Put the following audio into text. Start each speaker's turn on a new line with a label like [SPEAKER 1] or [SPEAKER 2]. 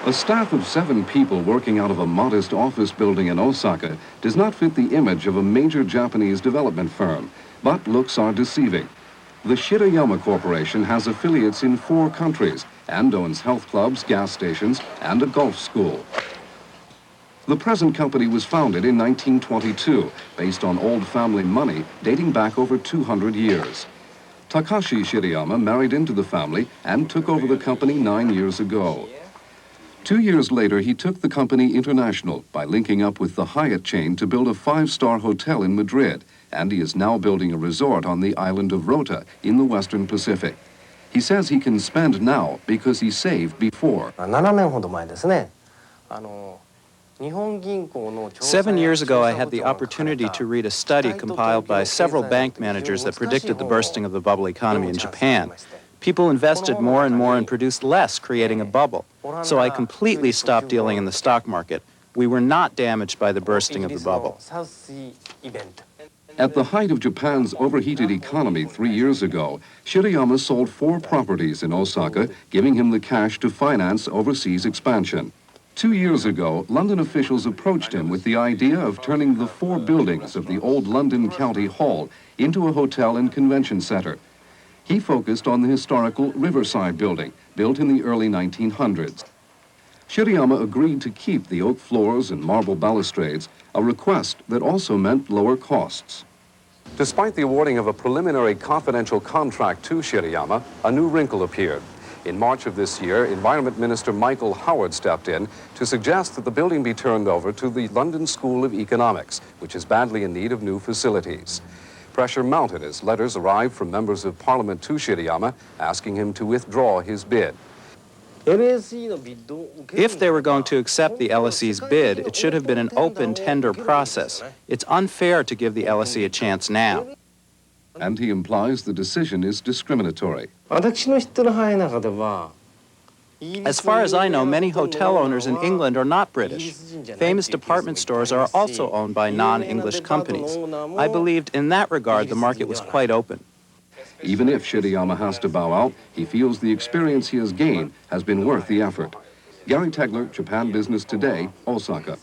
[SPEAKER 1] A staff of 7 people working out of a modest office building in Osaka does not fit the image of a major Japanese development firm, but looks are deceiving. The Shirayama Corporation has affiliates in 4 countries and owns health clubs, gas stations, and a golf school. The present company was founded in 1922, based on old family money dating back over 200 years. Takashi Shirayama married into the family and took over the company 9 years ago. 2 years later, he took the company international by linking up with the Hyatt chain to build a 5-star hotel in Madrid, and he is now building a resort on the island of Rota in the Western Pacific. He says he can spend now because he saved before.
[SPEAKER 2] 7 years ago, I had the opportunity to read a study compiled by several bank managers that predicted the bursting of the bubble economy in Japan. People invested more and more and produced less, creating a bubble. So I completely stopped dealing in the stock market. We were not damaged by the bursting of the bubble.
[SPEAKER 1] At the height of Japan's overheated economy 3 years ago, Shirayama sold 4 properties in Osaka, giving him the cash to finance overseas expansion. 2 years ago, London officials approached him with the idea of turning the 4 buildings of the old London County Hall into a hotel and convention center. He focused on the historical Riverside building, built in the early 1900s. Shirayama agreed to keep the oak floors and marble balustrades, a request that also meant lower costs. Despite the awarding of a preliminary confidential contract to Shirayama, a new wrinkle appeared. In March of this year, Environment Minister Michael Howard stepped in to suggest that the building be turned over to the London School of Economics, which is badly in need of new facilities. Pressure mounted as letters arrived from members of Parliament to Shirayama asking him to withdraw his bid.
[SPEAKER 2] If they were going to accept the LSE's bid, it should have been an open tender process. It's unfair to give the LSE a chance now.
[SPEAKER 1] And he implies the decision is discriminatory.
[SPEAKER 2] As far as I know, many hotel owners in England are not British. Famous department stores are also owned by non-English companies. I believed in that regard the market was quite open.
[SPEAKER 1] Even if Shirayama has to bow out, he feels the experience he has gained has been worth the effort. Gary Tegler, Japan Business Today, Osaka.